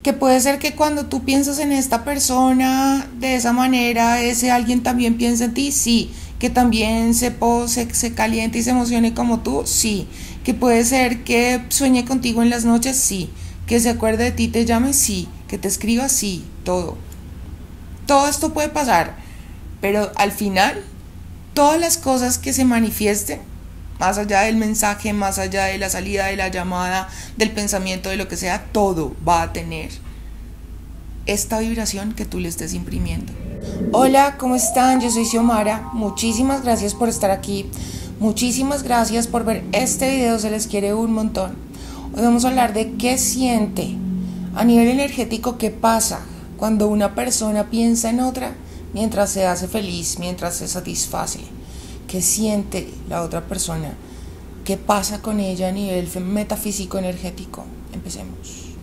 Que puede ser que cuando tú piensas en esta persona de esa manera, ese alguien también piensa en ti, sí. Que también se caliente y se emocione como tú, sí. Que puede ser que sueñe contigo en las noches, sí. Que se acuerde de ti, te llame, sí. Que te escriba, sí. Todo. Todo esto puede pasar, pero al final, todas las cosas que se manifiesten, más allá del mensaje, más allá de la salida, de la llamada, del pensamiento, de lo que sea, todo va a tener esta vibración que tú le estés imprimiendo. Hola, ¿cómo están? Yo soy Xiomara. Muchísimas gracias por estar aquí. Muchísimas gracias por ver este video. Se les quiere un montón. Hoy vamos a hablar de qué siente a nivel energético, qué pasa cuando una persona piensa en otra mientras se hace feliz, mientras se satisface. ¿Qué siente la otra persona? ¿Qué pasa con ella a nivel metafísico energético? Empecemos.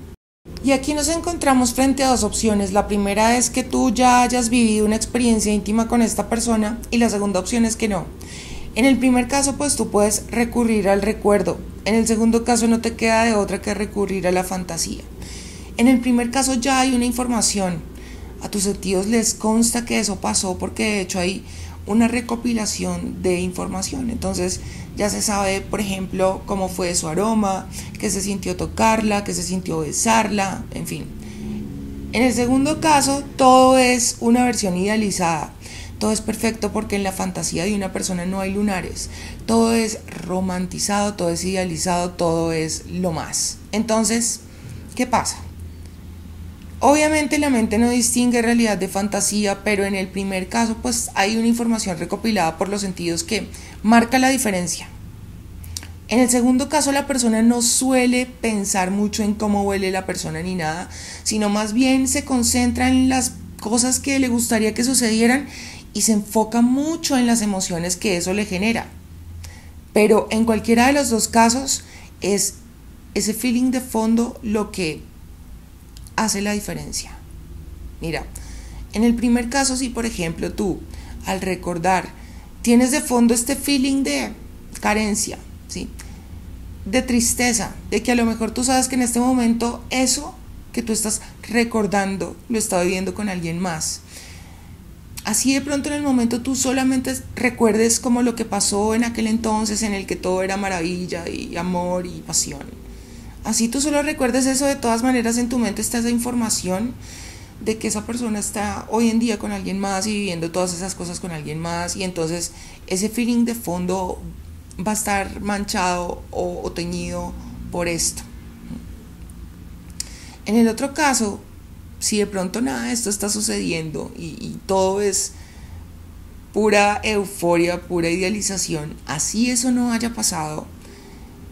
Y aquí nos encontramos frente a dos opciones. La primera es que tú ya hayas vivido una experiencia íntima con esta persona y la segunda opción es que no. En el primer caso, pues tú puedes recurrir al recuerdo. En el segundo caso no te queda de otra que recurrir a la fantasía. En el primer caso ya hay una información. A tus sentidos les consta que eso pasó porque de hecho hay una recopilación de información. Entonces ya se sabe, por ejemplo, cómo fue su aroma, qué se sintió tocarla, qué se sintió besarla, en fin. En el segundo caso, todo es una versión idealizada. Todo es perfecto porque en la fantasía de una persona no hay lunares. Todo es romantizado, todo es idealizado, todo es lo más. Entonces, ¿qué pasa? Obviamente la mente no distingue realidad de fantasía, pero en el primer caso pues hay una información recopilada por los sentidos que marca la diferencia. En el segundo caso la persona no suele pensar mucho en cómo huele la persona ni nada, sino más bien se concentra en las cosas que le gustaría que sucedieran y se enfoca mucho en las emociones que eso le genera. Pero en cualquiera de los dos casos es ese feeling de fondo lo que hace la diferencia. Mira, en el primer caso, si por ejemplo tú al recordar tienes de fondo este feeling de carencia, ¿sí? De tristeza, de que a lo mejor tú sabes que en este momento eso que tú estás recordando lo está viviendo con alguien más. Así de pronto en el momento tú solamente recuerdes como lo que pasó en aquel entonces en el que todo era maravilla y amor y pasión. Así tú solo recuerdes eso, de todas maneras en tu mente está esa información de que esa persona está hoy en día con alguien más y viviendo todas esas cosas con alguien más, y entonces ese feeling de fondo va a estar manchado o teñido por esto. En el otro caso, si de pronto nada de esto está sucediendo y todo es pura euforia, pura idealización, así eso no haya pasado,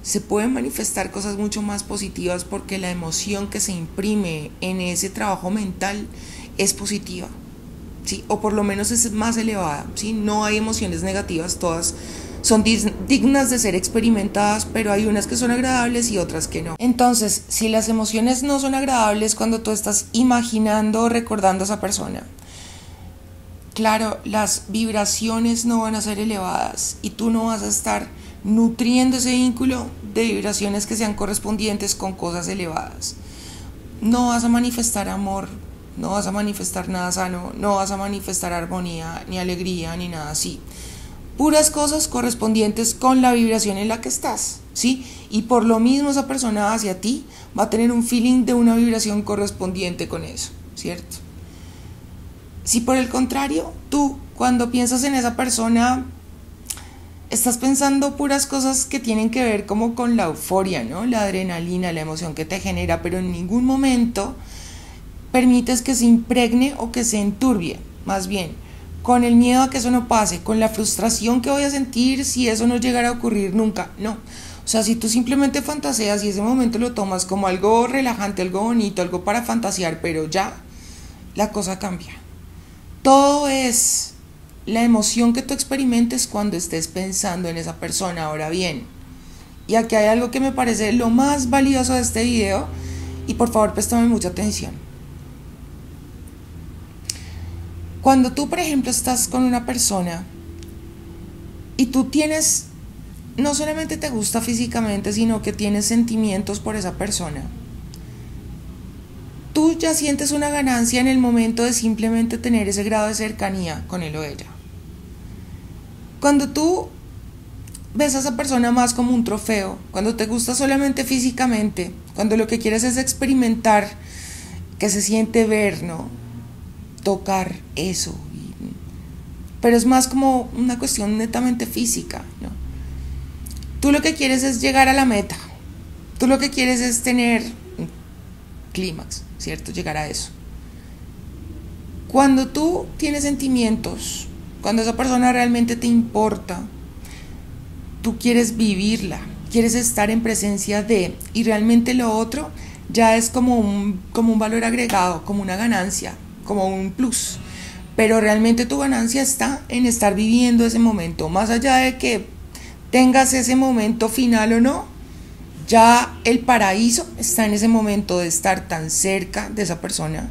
se pueden manifestar cosas mucho más positivas porque la emoción que se imprime en ese trabajo mental es positiva, ¿sí? O por lo menos es más elevada, ¿sí? No hay emociones negativas, todas son dignas de ser experimentadas, pero hay unas que son agradables y otras que no. Entonces, si las emociones no son agradables cuando tú estás imaginando o recordando a esa persona, claro, las vibraciones no van a ser elevadas y tú no vas a estar nutriendo ese vínculo de vibraciones que sean correspondientes con cosas elevadas. No vas a manifestar amor, no vas a manifestar nada sano, no vas a manifestar armonía, ni alegría, ni nada así. Puras cosas correspondientes con la vibración en la que estás, ¿sí? Y por lo mismo esa persona hacia ti va a tener un feeling de una vibración correspondiente con eso, ¿cierto? Si por el contrario, tú cuando piensas en esa persona estás pensando puras cosas que tienen que ver como con la euforia, ¿no? La adrenalina, la emoción que te genera, pero en ningún momento permites que se impregne o que se enturbie, más bien, con el miedo a que eso no pase, con la frustración que voy a sentir si eso no llegara a ocurrir nunca, no. O sea, si tú simplemente fantaseas y ese momento lo tomas como algo relajante, algo bonito, algo para fantasear, pero ya, la cosa cambia. Todo es la emoción que tú experimentes cuando estés pensando en esa persona. Ahora bien, y aquí hay algo que me parece lo más valioso de este video, y por favor préstame mucha atención. Cuando tú, por ejemplo, estás con una persona y tú tienes, no solamente te gusta físicamente, sino que tienes sentimientos por esa persona, tú ya sientes una ganancia en el momento de simplemente tener ese grado de cercanía con él o ella. Cuando tú ves a esa persona más como un trofeo, cuando te gusta solamente físicamente, cuando lo que quieres es experimentar que se siente ver, ¿no? Tocar eso. Pero es más como una cuestión netamente física, ¿no? Tú lo que quieres es llegar a la meta. Tú lo que quieres es tener un clímax, ¿cierto? Llegar a eso. Cuando tú tienes sentimientos, cuando esa persona realmente te importa, tú quieres vivirla, quieres estar en presencia de, y realmente lo otro ya es como un valor agregado, como una ganancia, como un plus. Pero realmente tu ganancia está en estar viviendo ese momento, más allá de que tengas ese momento final o no, ya el paraíso está en ese momento de estar tan cerca de esa persona,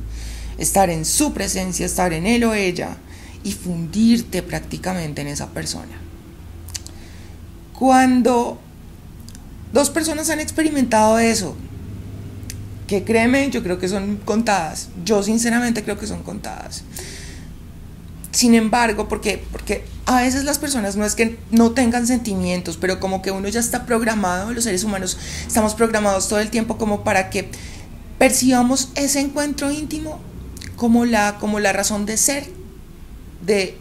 estar en su presencia, estar en él o ella y fundirte prácticamente en esa persona. Cuando dos personas han experimentado eso, que créeme, yo creo que son contadas, yo sinceramente creo que son contadas. Sin embargo, porque a veces las personas no es que no tengan sentimientos, pero como que uno ya está programado, los seres humanos estamos programados todo el tiempo como para que percibamos ese encuentro íntimo como la razón de ser, de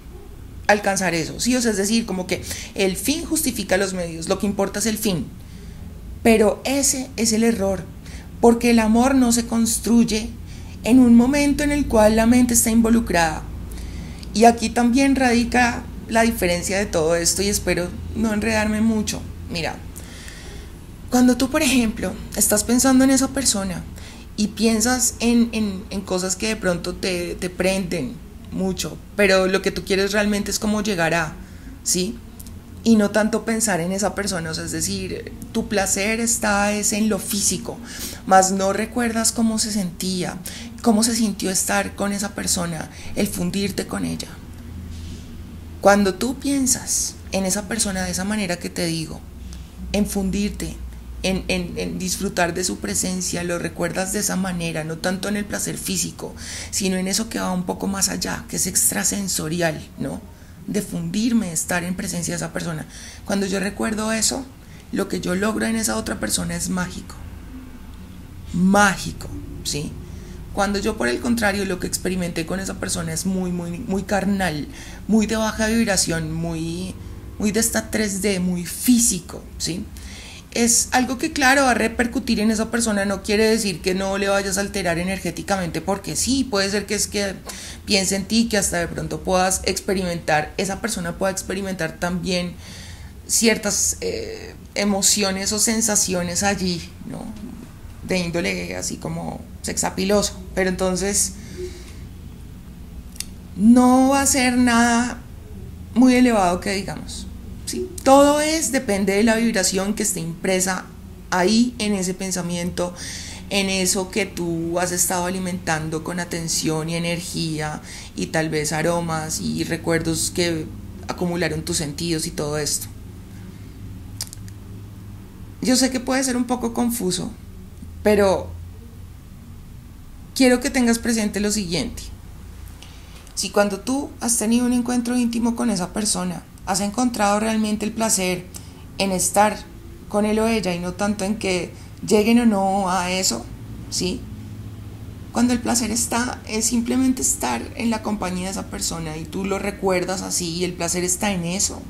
alcanzar eso, ¿sí? O sea, es decir, como que el fin justifica los medios, lo que importa es el fin. Pero ese es el error, porque el amor no se construye en un momento en el cual la mente está involucrada. Y aquí también radica la diferencia de todo esto y espero no enredarme mucho. Mira, cuando tú, por ejemplo, estás pensando en esa persona y piensas en cosas que de pronto te prenden mucho, pero lo que tú quieres realmente es cómo llegar a, ¿sí? Y no tanto pensar en esa persona, o sea, es decir, tu placer está es en lo físico, mas no recuerdas cómo se sentía, cómo se sintió estar con esa persona, el fundirte con ella. Cuando tú piensas en esa persona de esa manera que te digo, en fundirte, en disfrutar de su presencia, lo recuerdas de esa manera, no tanto en el placer físico, sino en eso que va un poco más allá, que es extrasensorial, ¿no? De fundirme, estar en presencia de esa persona. Cuando yo recuerdo eso, lo que yo logro en esa otra persona es mágico. Mágico, ¿sí? Cuando yo, por el contrario, lo que experimenté con esa persona es muy carnal, muy de baja vibración, muy de esta 3D, muy físico, ¿sí? Es algo que, claro, va a repercutir en esa persona. No quiere decir que no le vayas a alterar energéticamente, porque sí, puede ser que es que piense en ti, que hasta de pronto puedas experimentar, esa persona pueda experimentar también ciertas emociones o sensaciones allí, ¿no? De índole así como sexapiloso, pero entonces no va a ser nada muy elevado que digamos. ¿Sí? Todo depende de la vibración que esté impresa ahí en ese pensamiento, en eso que tú has estado alimentando con atención y energía y tal vez aromas y recuerdos que acumularon tus sentidos y todo esto. Yo sé que puede ser un poco confuso, pero quiero que tengas presente lo siguiente. Si cuando tú has tenido un encuentro íntimo con esa persona, has encontrado realmente el placer en estar con él o ella y no tanto en que lleguen o no a eso, ¿sí? Cuando el placer está en simplemente estar en la compañía de esa persona y tú lo recuerdas así y el placer está en eso,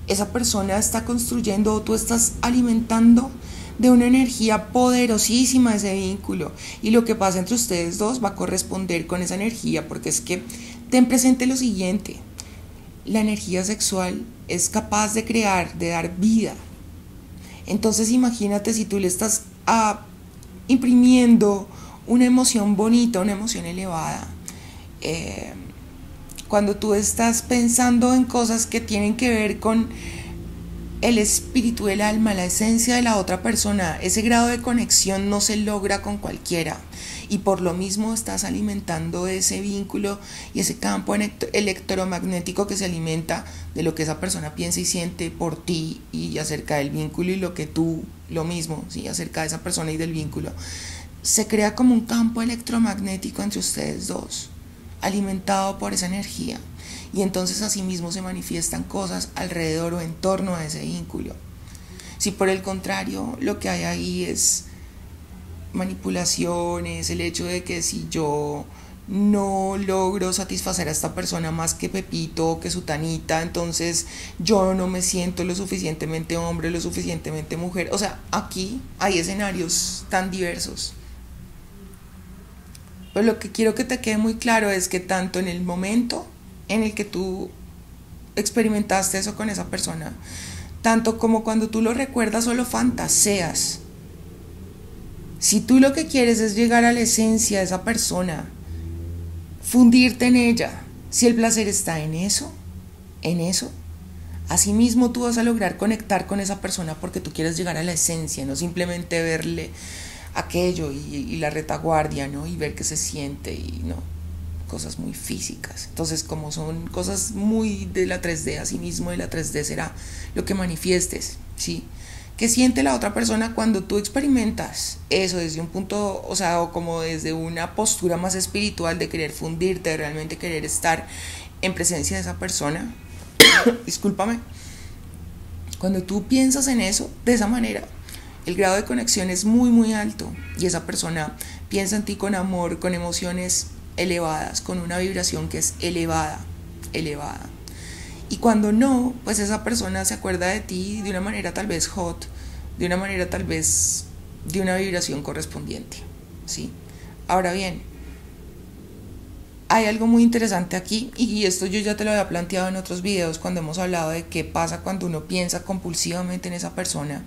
esa persona está construyendo o tú estás alimentando de una energía poderosísima ese vínculo y lo que pasa entre ustedes dos va a corresponder con esa energía, porque es que ten presente lo siguiente: la energía sexual es capaz de crear, de dar vida. Entonces imagínate si tú le estás imprimiendo una emoción bonita, una emoción elevada, cuando tú estás pensando en cosas que tienen que ver con el espíritu, el alma, la esencia de la otra persona, ese grado de conexión no se logra con cualquiera y por lo mismo estás alimentando ese vínculo y ese campo electromagnético que se alimenta de lo que esa persona piensa y siente por ti y acerca del vínculo y lo que tú, lo mismo, ¿sí? Acerca de esa persona y del vínculo. se crea como un campo electromagnético entre ustedes dos, alimentado por esa energía, y entonces asimismo se manifiestan cosas alrededor o en torno a ese vínculo. Si por el contrario lo que hay ahí es manipulaciones, el hecho de que si yo no logro satisfacer a esta persona más que Pepito o que Sutanita, entonces yo no me siento lo suficientemente hombre, lo suficientemente mujer. O sea, aquí hay escenarios tan diversos. Pero lo que quiero que te quede muy claro es que tanto en el momento en el que tú experimentaste eso con esa persona, tanto como cuando tú lo recuerdas o lo fantaseas, si tú lo que quieres es llegar a la esencia de esa persona, fundirte en ella, si el placer está en eso, asimismo tú vas a lograr conectar con esa persona porque tú quieres llegar a la esencia, no simplemente verle aquello y la retaguardia, ¿no? Y ver qué se siente y no, cosas muy físicas. Entonces, como son cosas muy de la 3D, asimismo de la 3D será lo que manifiestes, ¿sí? ¿Qué siente la otra persona cuando tú experimentas eso desde un punto, o sea, o como desde una postura más espiritual de querer fundirte, de realmente querer estar en presencia de esa persona? Discúlpame. Cuando tú piensas en eso de esa manera, el grado de conexión es muy muy alto y esa persona piensa en ti con amor, con emociones elevadas, con una vibración que es elevada. Y cuando no, pues esa persona se acuerda de ti de una manera tal vez hot, de una manera tal vez de una vibración correspondiente, ¿sí? Ahora bien, hay algo muy interesante aquí, y esto yo ya te lo había planteado en otros videos cuando hemos hablado de qué pasa cuando uno piensa compulsivamente en esa persona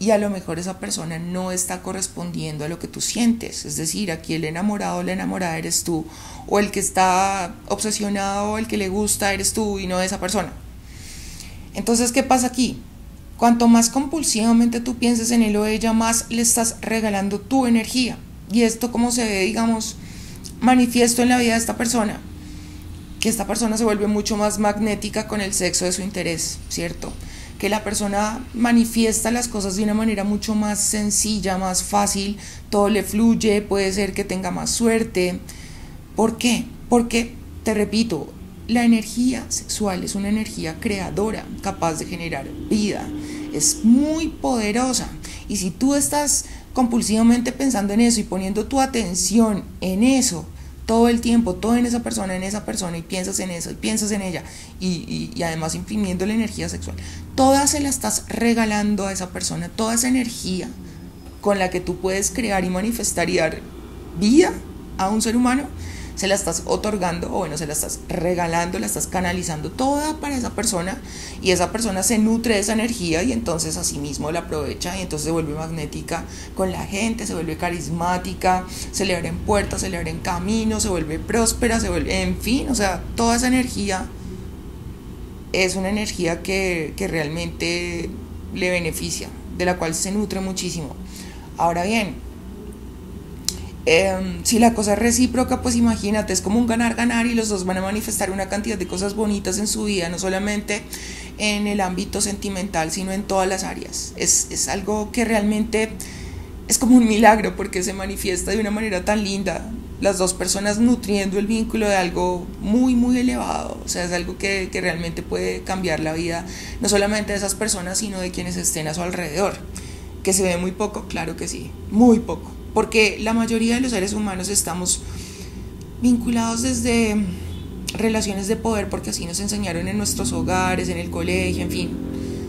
y a lo mejor esa persona no está correspondiendo a lo que tú sientes. Es decir, aquí el enamorado o la enamorada eres tú, o el que está obsesionado o el que le gusta eres tú y no esa persona. Entonces, ¿qué pasa aquí? Cuanto más compulsivamente tú pienses en él o ella, más le estás regalando tu energía. Y esto, como se ve, digamos, manifiesto en la vida de esta persona, que esta persona se vuelve mucho más magnética con el sexo de su interés, ¿cierto? Que la persona manifiesta las cosas de una manera mucho más sencilla, más fácil, todo le fluye, puede ser que tenga más suerte. ¿Por qué? Porque, te repito, la energía sexual es una energía creadora, capaz de generar vida, es muy poderosa. Y si tú estás compulsivamente pensando en eso y poniendo tu atención en eso, todo el tiempo, todo en esa persona, y piensas en eso, y piensas en ella, y además imprimiendo la energía sexual, toda se la estás regalando a esa persona, toda esa energía con la que tú puedes crear y manifestar y dar vida a un ser humano, se la estás otorgando, o bueno, se la estás regalando, la estás canalizando toda para esa persona, y esa persona se nutre de esa energía y entonces así mismo la aprovecha y entonces se vuelve magnética con la gente, se vuelve carismática, se le abren puertas, se le abren caminos, se vuelve próspera, se vuelve, en fin, o sea, toda esa energía es una energía que realmente le beneficia, de la cual se nutre muchísimo. Ahora bien, si la cosa es recíproca, pues imagínate, es como un ganar-ganar y los dos van a manifestar una cantidad de cosas bonitas en su vida, no solamente en el ámbito sentimental, sino en todas las áreas. Es algo que realmente es como un milagro porque se manifiesta de una manera tan linda, las dos personas nutriendo el vínculo de algo muy muy elevado. O sea, es algo que realmente puede cambiar la vida, no solamente de esas personas, sino de quienes estén a su alrededor. Que se ve muy poco, claro que sí, muy poco, porque la mayoría de los seres humanos estamos vinculados desde relaciones de poder, porque así nos enseñaron en nuestros hogares, en el colegio, en fin.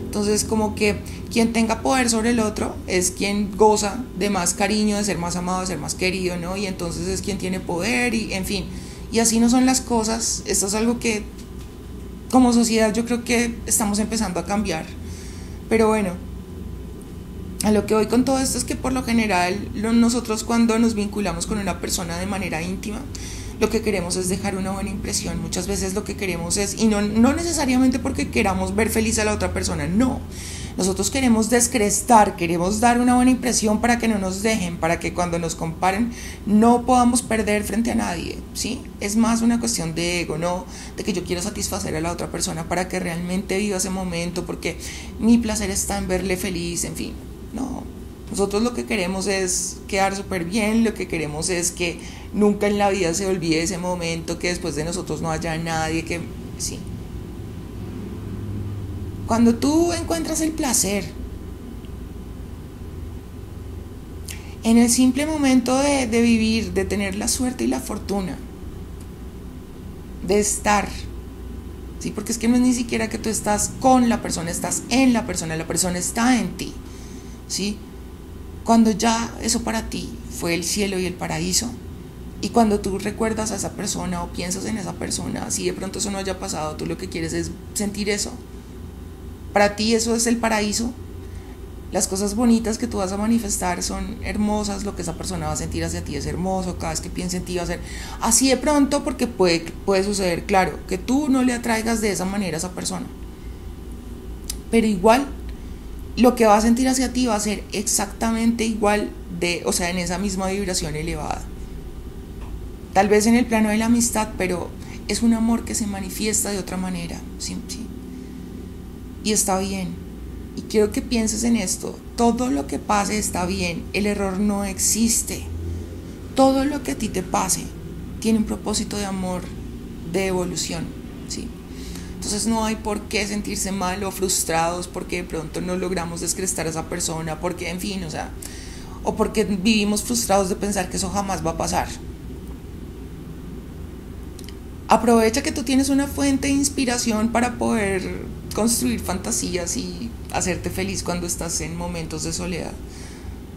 Entonces, como que quien tenga poder sobre el otro es quien goza de más cariño, de ser más amado, de ser más querido, ¿no? Y entonces es quien tiene poder, y en fin. Y así no son las cosas. Esto es algo que como sociedad yo creo que estamos empezando a cambiar. Pero bueno, a lo que voy con todo esto es que por lo general nosotros, cuando nos vinculamos con una persona de manera íntima, lo que queremos es dejar una buena impresión. Muchas veces lo que queremos es, y no necesariamente porque queramos ver feliz a la otra persona, no. Nosotros queremos descrestar, queremos dar una buena impresión para que no nos dejen, para que cuando nos comparen no podamos perder frente a nadie, ¿sí? Es más una cuestión de ego, no de que yo quiero satisfacer a la otra persona para que realmente viva ese momento, porque mi placer está en verle feliz, en fin. No, Nosotros lo que queremos es quedar súper bien, lo que queremos es que nunca en la vida se olvide ese momento, que después de nosotros no haya nadie que... Sí. Cuando tú encuentras el placer en el simple momento de vivir, de tener la suerte y la fortuna, de estar, ¿sí? Porque es que no es ni siquiera que tú estás con la persona la persona está en ti, ¿sí? Cuando ya eso para ti fue el cielo y el paraíso, y cuando tú recuerdas a esa persona o piensas en esa persona, si de pronto eso no haya pasado, tú lo que quieres es sentir eso. Para ti eso es el paraíso. Las cosas bonitas que tú vas a manifestar son hermosas, lo que esa persona va a sentir hacia ti es hermoso, cada vez que piense en ti va a ser así de pronto, porque puede suceder, claro, que tú no le atraigas de esa manera a esa persona, pero igual lo que va a sentir hacia ti va a ser exactamente igual o sea, en esa misma vibración elevada. Tal vez en el plano de la amistad, pero es un amor que se manifiesta de otra manera, sí. Y está bien. Y quiero que pienses en esto. Todo lo que pase está bien. El error no existe. Todo lo que a ti te pase tiene un propósito de amor, de evolución, ¿sí? Entonces no hay por qué sentirse mal o frustrados porque de pronto no logramos descrestar a esa persona, porque en fin, o sea, o porque vivimos frustrados de pensar que eso jamás va a pasar. Aprovecha que tú tienes una fuente de inspiración para poder construir fantasías y hacerte feliz cuando estás en momentos de soledad.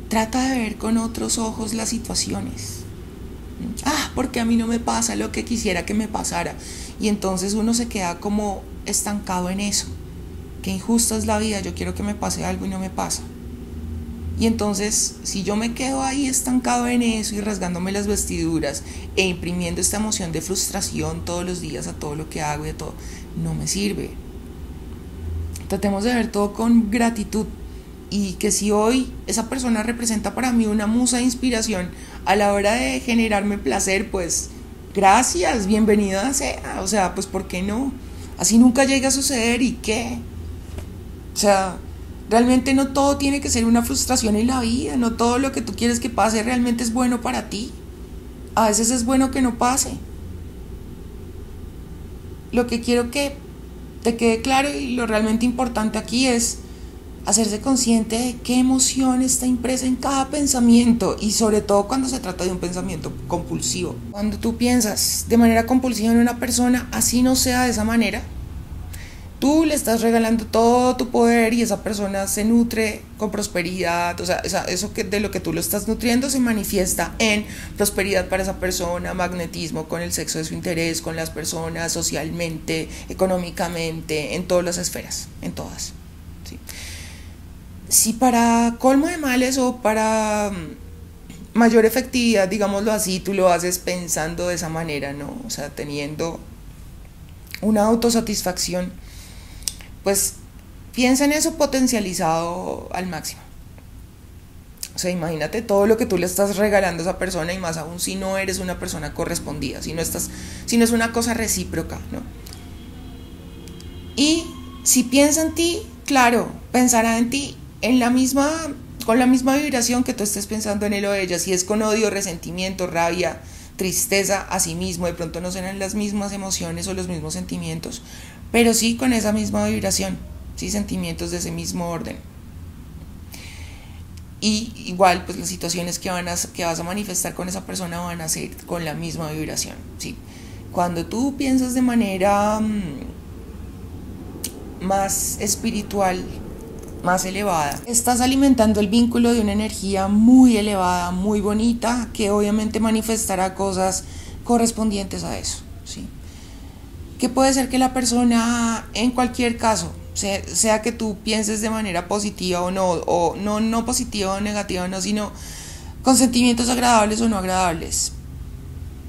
Trata de ver con otros ojos las situaciones. Porque a mí no me pasa lo que quisiera que me pasara. Y entonces uno se queda como estancado en eso. Qué injusta es la vida, yo quiero que me pase algo y no me pasa. Y entonces, si yo me quedo ahí estancado en eso y rasgándome las vestiduras e imprimiendo esta emoción de frustración todos los días a todo lo que hago y a todo, no me sirve. Tratemos de ver todo con gratitud, y que si hoy esa persona representa para mí una musa de inspiración a la hora de generarme placer, pues gracias, bienvenida sea, o sea, pues ¿por qué no? Así nunca llega a suceder, ¿y qué? O sea, realmente no todo tiene que ser una frustración en la vida, no todo lo que tú quieres que pase realmente es bueno para ti. A veces es bueno que no pase. Lo que quiero que te quede claro y lo realmente importante aquí es hacerse consciente de qué emoción está impresa en cada pensamiento, y sobre todo cuando se trata de un pensamiento compulsivo. Cuando tú piensas de manera compulsiva en una persona, así no sea de esa manera, tú le estás regalando todo tu poder y esa persona se nutre con prosperidad. O sea, eso de lo que tú lo estás nutriendo se manifiesta en prosperidad para esa persona, magnetismo con el sexo de su interés, con las personas, socialmente, económicamente, en todas las esferas, en todas, ¿sí? Si para colmo de males o para mayor efectividad, digámoslo así, tú lo haces pensando de esa manera, ¿no? O sea, teniendo una autosatisfacción, pues piensa en eso potencializado al máximo. O sea, imagínate todo lo que tú le estás regalando a esa persona, y más aún si no eres una persona correspondida, si no es una cosa recíproca, ¿no? Y si piensa en ti, claro, pensará en ti con la misma vibración que tú estés pensando en él o ella. Si es con odio, resentimiento, rabia, tristeza a sí mismo, de pronto no serán las mismas emociones o los mismos sentimientos, pero sí con esa misma vibración, sí, sentimientos de ese mismo orden. Y igual, pues las situaciones que vas a manifestar con esa persona van a ser con la misma vibración, ¿sí? Cuando tú piensas de manera más espiritual, más elevada, estás alimentando el vínculo de una energía muy elevada, muy bonita, que obviamente manifestará cosas correspondientes a eso, ¿sí? Que puede ser que la persona, en cualquier caso, sea que tú pienses de manera positiva o no positiva o negativa o no, sino con sentimientos agradables o no agradables.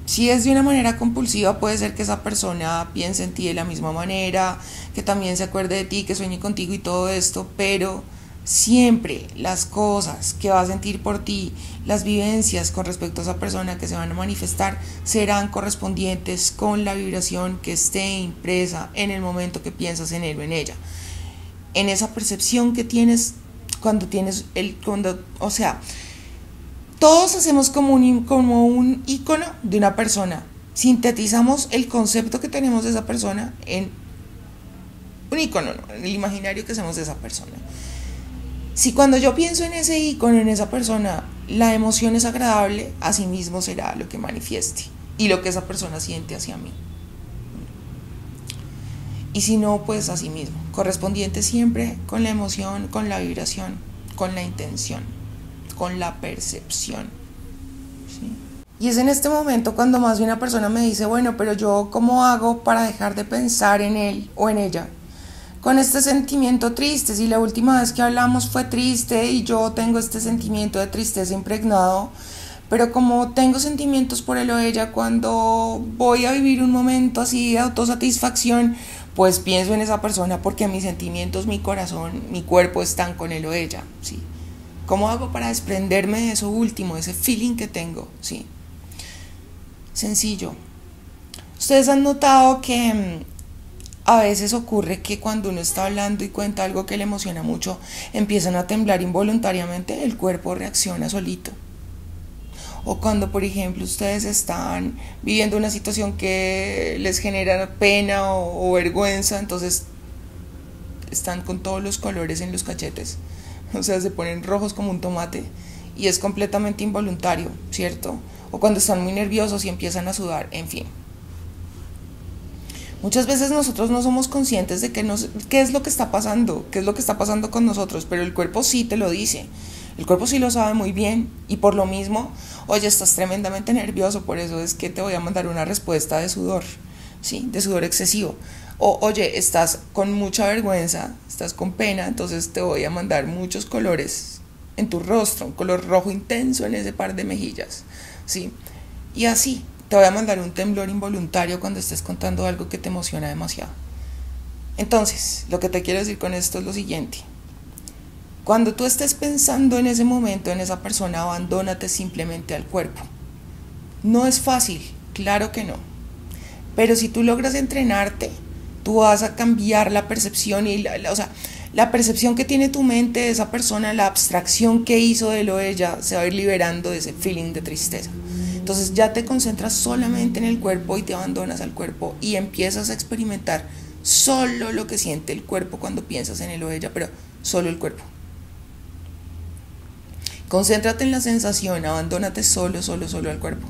Si es de una manera compulsiva, puede ser que esa persona piense en ti de la misma manera, que también se acuerde de ti, que sueñe contigo y todo esto, pero siempre las cosas que va a sentir por ti, las vivencias con respecto a esa persona que se van a manifestar, serán correspondientes con la vibración que esté impresa en el momento que piensas en él o en ella, en esa percepción que tienes o sea, todos hacemos como un icono de una persona. Sintetizamos el concepto que tenemos de esa persona en un icono, ¿no? En el imaginario que hacemos de esa persona. Si cuando yo pienso en ese icono, en esa persona, la emoción es agradable, así mismo será lo que manifieste y lo que esa persona siente hacia mí. Y si no, pues así mismo, correspondiente siempre con la emoción, con la vibración, con la intención, con la percepción, ¿sí? Y es en este momento cuando más de una persona me dice, bueno, pero yo ¿cómo hago para dejar de pensar en él o en ella? Con este sentimiento triste, si la última vez que hablamos fue triste y yo tengo este sentimiento de tristeza impregnado, pero como tengo sentimientos por él o ella, cuando voy a vivir un momento así de autosatisfacción, pues pienso en esa persona porque mis sentimientos, mi corazón, mi cuerpo están con él o ella, ¿sí? ¿Cómo hago para desprenderme de eso último, de ese feeling que tengo? ¿Sí? Sencillo. Ustedes han notado que a veces ocurre que cuando uno está hablando y cuenta algo que le emociona mucho, empiezan a temblar involuntariamente, el cuerpo reacciona solito. O cuando, por ejemplo, ustedes están viviendo una situación que les genera pena o vergüenza, entonces están con todos los colores en los cachetes. O sea, se ponen rojos como un tomate y es completamente involuntario, ¿cierto? O cuando están muy nerviosos y empiezan a sudar, en fin. Muchas veces nosotros no somos conscientes de qué es lo que está pasando, qué es lo que está pasando con nosotros, pero el cuerpo sí te lo dice. El cuerpo sí lo sabe muy bien y por lo mismo, oye, estás tremendamente nervioso, por eso es que te voy a mandar una respuesta de sudor, ¿sí? De sudor excesivo. O, oye, estás con mucha vergüenza, estás con pena, entonces te voy a mandar muchos colores en tu rostro, un color rojo intenso en ese par de mejillas, ¿sí? Y así, te voy a mandar un temblor involuntario cuando estés contando algo que te emociona demasiado. Entonces, lo que te quiero decir con esto es lo siguiente. Cuando tú estés pensando en ese momento, en esa persona, abandónate simplemente al cuerpo. No es fácil, claro que no. Pero si tú logras entrenarte, tú vas a cambiar la percepción y la percepción que tiene tu mente de esa persona, la abstracción que hizo de él o ella, se va a ir liberando de ese feeling de tristeza. Entonces ya te concentras solamente en el cuerpo y te abandonas al cuerpo y empiezas a experimentar solo lo que siente el cuerpo cuando piensas en él o ella, pero solo el cuerpo. Concéntrate en la sensación, abandónate solo al cuerpo,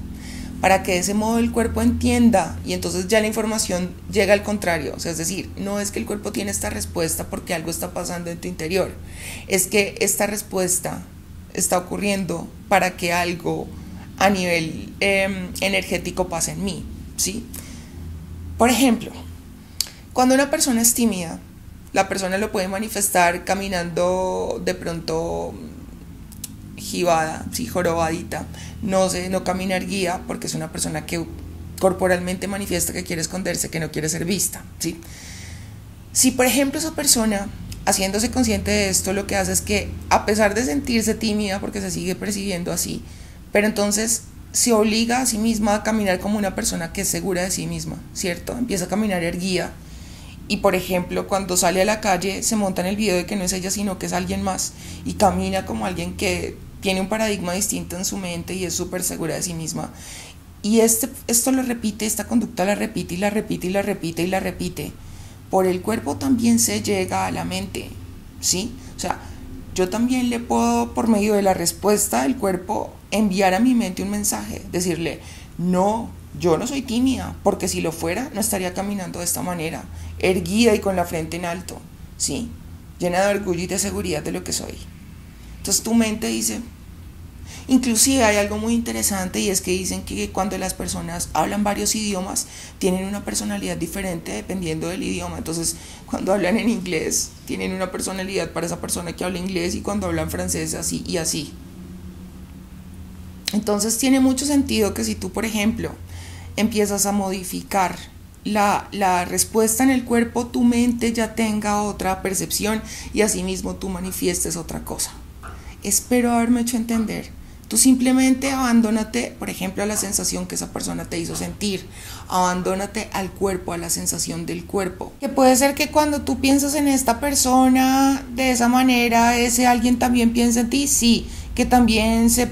para que de ese modo el cuerpo entienda y entonces ya la información llega al contrario. O sea, es decir, no es que el cuerpo tiene esta respuesta porque algo está pasando en tu interior, es que esta respuesta está ocurriendo para que algo a nivel energético pase en mí, ¿sí? Por ejemplo, cuando una persona es tímida, la persona lo puede manifestar caminando de pronto jibada, sí, jorobadita, no camina erguida porque es una persona que corporalmente manifiesta que quiere esconderse, que no quiere ser vista, ¿sí? Si por ejemplo esa persona, haciéndose consciente de esto, lo que hace es que a pesar de sentirse tímida porque se sigue percibiendo así, pero entonces se obliga a sí misma a caminar como una persona que es segura de sí misma, ¿cierto? Empieza a caminar erguida y por ejemplo cuando sale a la calle se monta en el video de que no es ella sino que es alguien más y camina como alguien que tiene un paradigma distinto en su mente y es súper segura de sí misma. Y esto lo repite, esta conducta la repite y la repite y la repite y la repite. Por el cuerpo también se llega a la mente, ¿sí? O sea, yo también le puedo, por medio de la respuesta del cuerpo, enviar a mi mente un mensaje, decirle, no, yo no soy tímida, porque si lo fuera, no estaría caminando de esta manera, erguida y con la frente en alto, ¿sí? Llena de orgullo y de seguridad de lo que soy. Entonces tu mente dice, inclusive hay algo muy interesante y es que dicen que cuando las personas hablan varios idiomas tienen una personalidad diferente dependiendo del idioma. Entonces cuando hablan en inglés tienen una personalidad para esa persona que habla inglés y cuando hablan francés así y así. Entonces tiene mucho sentido que si tú, por ejemplo, empiezas a modificar la respuesta en el cuerpo, tu mente ya tenga otra percepción y asimismo tú manifiestes otra cosa. Espero haberme hecho entender. Tú simplemente abandónate, por ejemplo, a la sensación que esa persona te hizo sentir. Abandónate al cuerpo, a la sensación del cuerpo. Que puede ser que cuando tú piensas en esta persona de esa manera, ese alguien también piensa en ti, sí. Que también se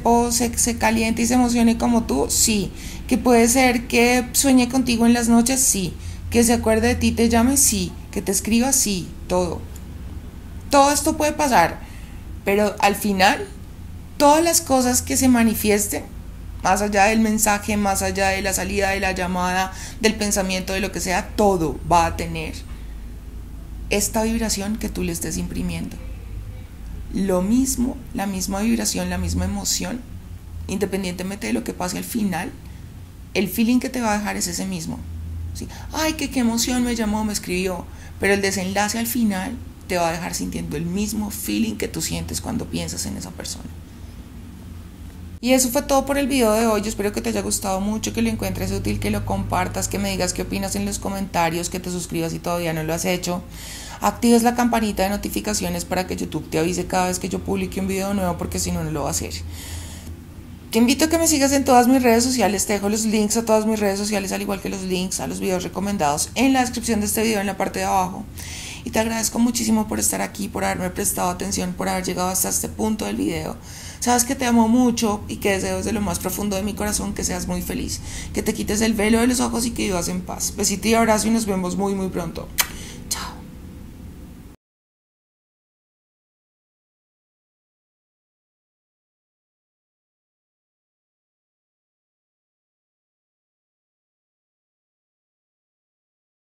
caliente y se emocione como tú, sí. Que puede ser que sueñe contigo en las noches, sí. Que se acuerde de ti, te llame, sí. Que te escriba, sí. Todo. Todo esto puede pasar, pero al final, todas las cosas que se manifiesten, más allá del mensaje, más allá de la salida, de la llamada, del pensamiento, de lo que sea, todo va a tener esta vibración que tú le estés imprimiendo. Lo mismo, la misma vibración, la misma emoción, independientemente de lo que pase al final, el feeling que te va a dejar es ese mismo. ¿Sí? Ay, qué emoción, me llamó, me escribió, pero el desenlace al final te va a dejar sintiendo el mismo feeling que tú sientes cuando piensas en esa persona. Y eso fue todo por el video de hoy. Yo espero que te haya gustado mucho, que lo encuentres útil, que lo compartas, que me digas qué opinas en los comentarios, que te suscribas si todavía no lo has hecho. Actives la campanita de notificaciones para que YouTube te avise cada vez que yo publique un video nuevo, porque si no, no lo va a hacer. Te invito a que me sigas en todas mis redes sociales. Te dejo los links a todas mis redes sociales, al igual que los links a los videos recomendados en la descripción de este video, en la parte de abajo. Y te agradezco muchísimo por estar aquí, por haberme prestado atención, por haber llegado hasta este punto del video. Sabes que te amo mucho y que deseo desde lo más profundo de mi corazón que seas muy feliz, que te quites el velo de los ojos y que vivas en paz. Besito y abrazo y nos vemos muy pronto.